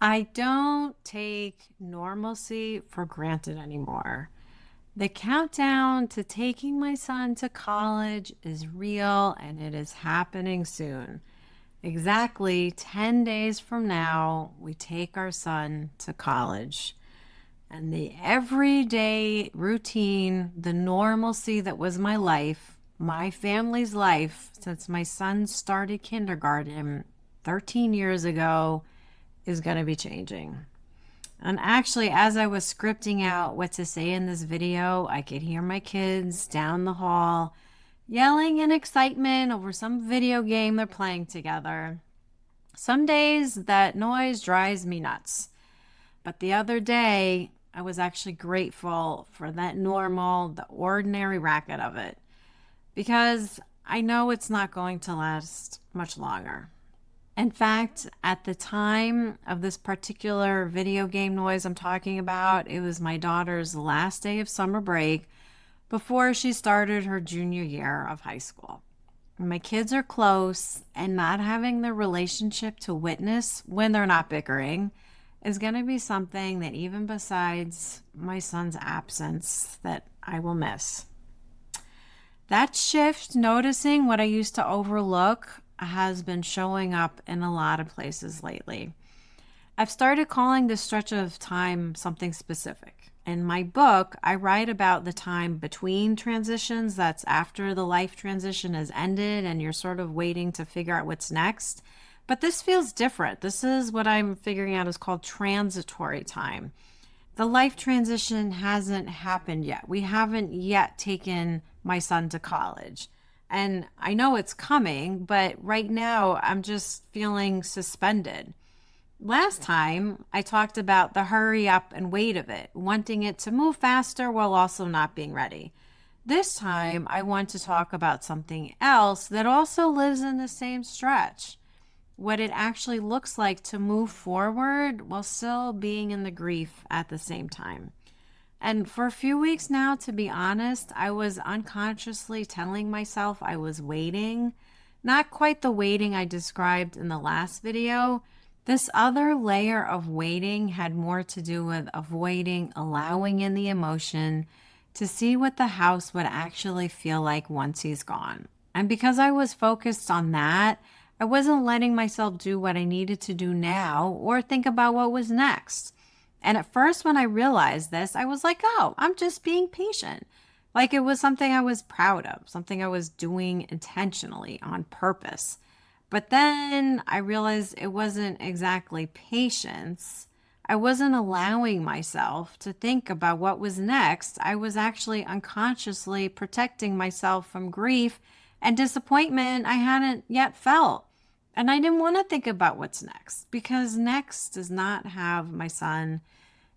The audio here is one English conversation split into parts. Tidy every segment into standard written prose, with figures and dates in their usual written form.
I don't take normalcy for granted anymore. The countdown to taking my son to college is real and it is happening soon. Exactly 10 days from now, we take our son to college. And the everyday routine, the normalcy that was my life, my family's life since my son started kindergarten 13 years ago, is going to be changing. And actually, as I was scripting out what to say in this video, I could hear my kids down the hall yelling in excitement over some video game they're playing together. Some days that noise drives me nuts. But the other day, I was actually grateful for that normal, the ordinary racket of it because I know it's not going to last much longer. In fact, at the time of this particular video game noise I'm talking about, it was my daughter's last day of summer break before she started her junior year of high school. My kids are close, and not having the relationship to witness when they're not bickering is going to be something that, even besides my son's absence, that I will miss. That shift, noticing what I used to overlook, has been showing up in a lot of places lately. I've started calling this stretch of time something specific. In my book, I write about the time between transitions, that's after the life transition has ended and you're sort of waiting to figure out what's next. But this feels different. This is what I'm figuring out is called transitory time. The life transition hasn't happened yet. We haven't yet taken my son to college. And I know it's coming, but right now I'm just feeling suspended. Last time I talked about the hurry up and wait of it, wanting it to move faster while also not being ready. This time I want to talk about something else that also lives in the same stretch. What it actually looks like to move forward while still being in the grief at the same time. And for a few weeks now, to be honest, I was unconsciously telling myself I was waiting. Not quite the waiting I described in the last video. This other layer of waiting had more to do with avoiding allowing in the emotion to see what the house would actually feel like once he's gone. And because I was focused on that, I wasn't letting myself do what I needed to do now or think about what was next. And at first, when I realized this, I was like, oh, I'm just being patient. Like it was something I was proud of, something I was doing intentionally on purpose. But then I realized it wasn't exactly patience. I wasn't allowing myself to think about what was next. I was actually unconsciously protecting myself from grief and disappointment I hadn't yet felt. And I didn't want to think about what's next because next does not have my son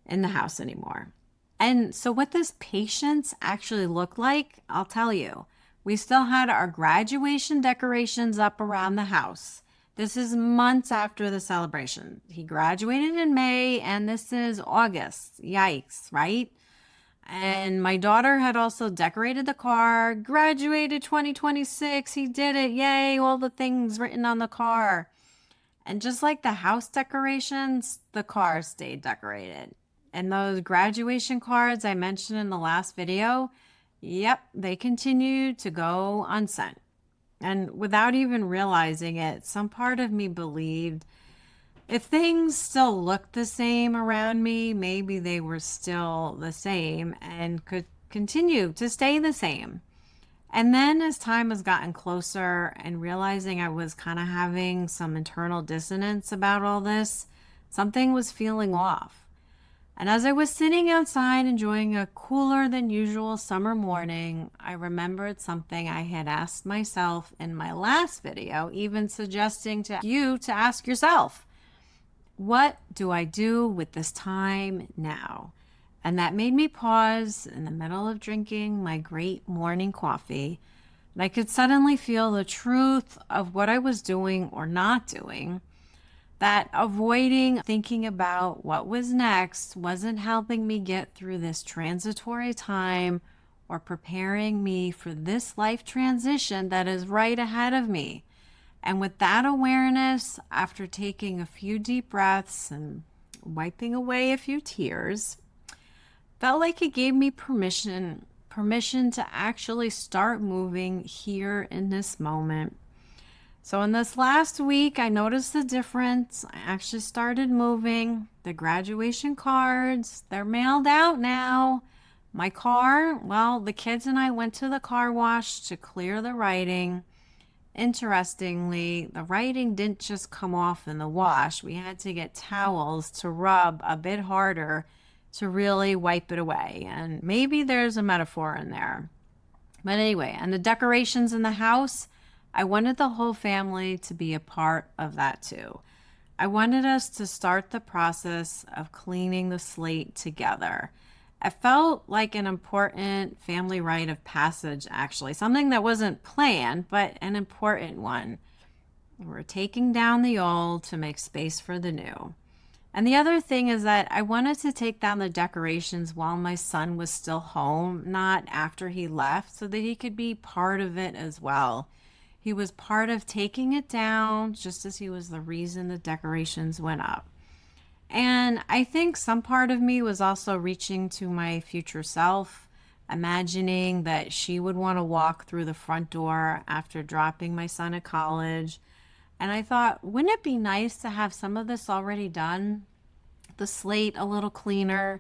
in the house anymore. And so, what this patience actually looked like, I'll tell you. We still had our graduation decorations up around the house. This is months after the celebration. He graduated in May, and this is August. Yikes, right? And my daughter had also decorated the car, graduated 2026. He did it. Yay. All the things written on the car. And just like the house decorations, the car stayed decorated. And those graduation cards I mentioned in the last video, yep, they continued to go unsent. And without even realizing it, some part of me believed if things still looked the same around me, maybe they were still the same and could continue to stay the same. And then as time has gotten closer and realizing I was kind of having some internal dissonance about all this, something was feeling off. And as I was sitting outside enjoying a cooler than usual summer morning, I remembered something I had asked myself in my last video, even suggesting to you to ask yourself. What do I do with this time now? And that made me pause in the middle of drinking my great morning coffee. And I could suddenly feel the truth of what I was doing or not doing. That avoiding thinking about what was next wasn't helping me get through this transitory time or preparing me for this life transition that is right ahead of me. And with that awareness, after taking a few deep breaths and wiping away a few tears. Felt like it gave me permission to actually start moving here in this moment. So in this last week, I noticed the difference. I actually started moving. The graduation cards, they're mailed out now. My car, well, the kids and I went to the car wash to clear the writing. Interestingly, the writing didn't just come off in the wash. We had to get towels to rub a bit harder to really wipe it away. And maybe there's a metaphor in there. But anyway, and the decorations in the house, I wanted the whole family to be a part of that too. I wanted us to start the process of cleaning the slate together. It felt like an important family rite of passage, actually, something that wasn't planned, but an important one. We're taking down the old to make space for the new. And the other thing is that I wanted to take down the decorations while my son was still home, not after he left, so that he could be part of it as well. He was part of taking it down, just as he was the reason the decorations went up. And I think some part of me was also reaching to my future self, imagining that she would want to walk through the front door after dropping my son at college. And I thought, wouldn't it be nice to have some of this already done? The slate a little cleaner.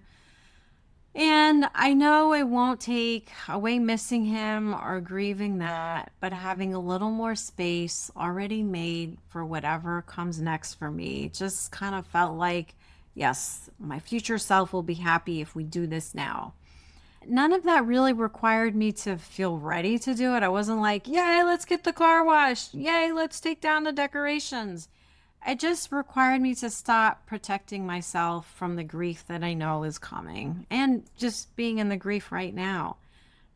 And I know it won't take away missing him or grieving that, but having a little more space already made for whatever comes next for me just kind of felt like, yes, my future self will be happy if we do this now. None of that really required me to feel ready to do it. I wasn't like, yay, let's get the car washed. Yay, let's take down the decorations. It just required me to stop protecting myself from the grief that I know is coming and just being in the grief right now.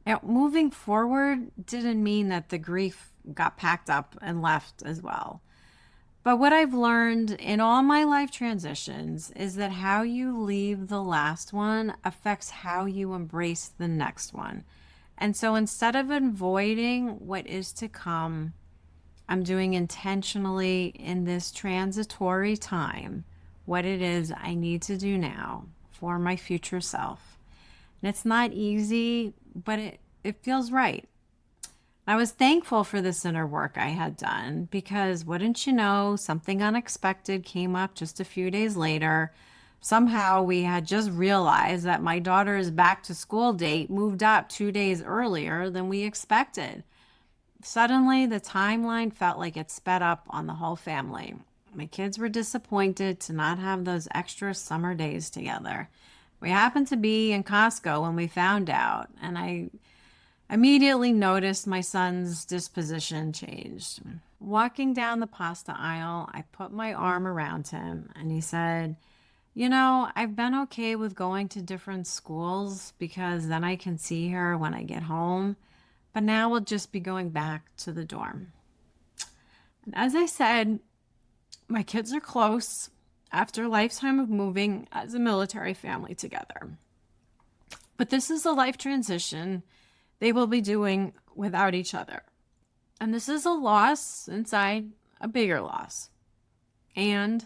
Now, moving forward didn't mean that the grief got packed up and left as well. But what I've learned in all my life transitions is that how you leave the last one affects how you embrace the next one. And so instead of avoiding what is to come, I'm doing intentionally in this transitory time what it is I need to do now for my future self. And it's not easy, but it feels right. I was thankful for this inner work I had done because, wouldn't you know, something unexpected came up just a few days later. Somehow we had just realized that my daughter's back to school date moved up 2 days earlier than we expected. Suddenly, the timeline felt like it sped up on the whole family. My kids were disappointed to not have those extra summer days together. We happened to be in Costco when we found out, and I immediately noticed my son's disposition changed. Walking down the pasta aisle, I put my arm around him, and he said, "You know, I've been okay with going to different schools because then I can see her when I get home. But now we'll just be going back to the dorm." And as I said, my kids are close after a lifetime of moving as a military family together. But this is a life transition they will be doing without each other. And this is a loss inside a bigger loss. And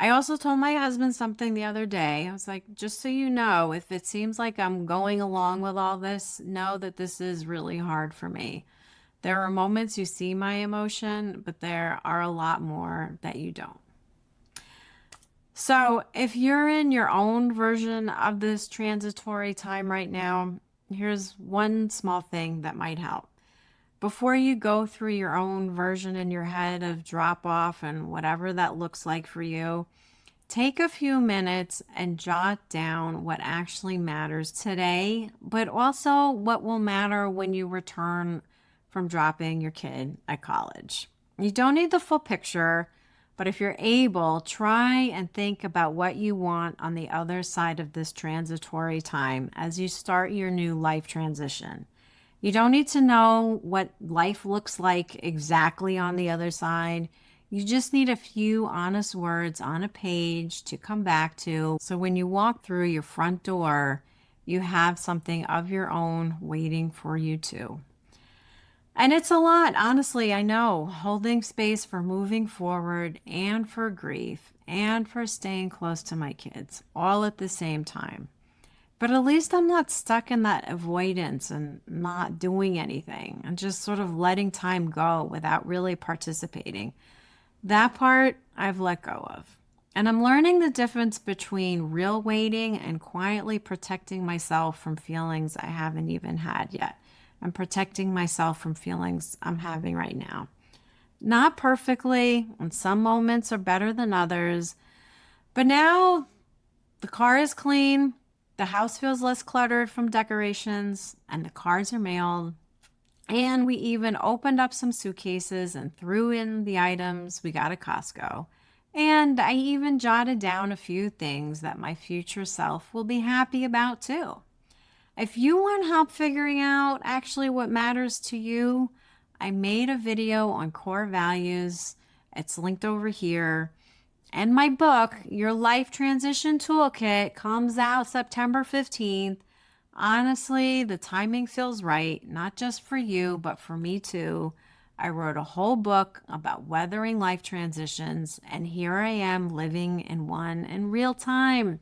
I also told my husband something the other day. I was like, just so you know, if it seems like I'm going along with all this, know that this is really hard for me. There are moments you see my emotion, but there are a lot more that you don't. So if you're in your own version of this transitory time right now, here's one small thing that might help. Before you go through your own version in your head of drop off and whatever that looks like for you, take a few minutes and jot down what actually matters today, but also what will matter when you return from dropping your kid at college. You don't need the full picture, but if you're able, try and think about what you want on the other side of this transitory time as you start your new life transition. You don't need to know what life looks like exactly on the other side. You just need a few honest words on a page to come back to. So when you walk through your front door, you have something of your own waiting for you too. And it's a lot, honestly, I know, holding space for moving forward and for grief and for staying close to my kids all at the same time. But at least I'm not stuck in that avoidance and not doing anything and just sort of letting time go without really participating. That part I've let go of. And I'm learning the difference between real waiting and quietly protecting myself from feelings I haven't even had yet. I'm protecting myself from feelings I'm having right now. Not perfectly, and some moments are better than others, but now the car is clean, the house feels less cluttered from decorations, and the cards are mailed. And we even opened up some suitcases and threw in the items we got at Costco. And I even jotted down a few things that my future self will be happy about too. If you want help figuring out actually what matters to you, I made a video on core values. It's linked over here. And my book, Your Life Transition Toolkit, comes out September 15th. Honestly, the timing feels right, not just for you, but for me too. I wrote a whole book about weathering life transitions, and here I am living in one in real time.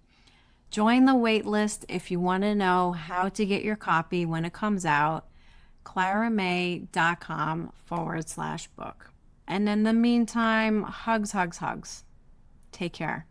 Join the wait list if you want to know how to get your copy when it comes out. claramay.com/book. And in the meantime, hugs, hugs, hugs. Take care.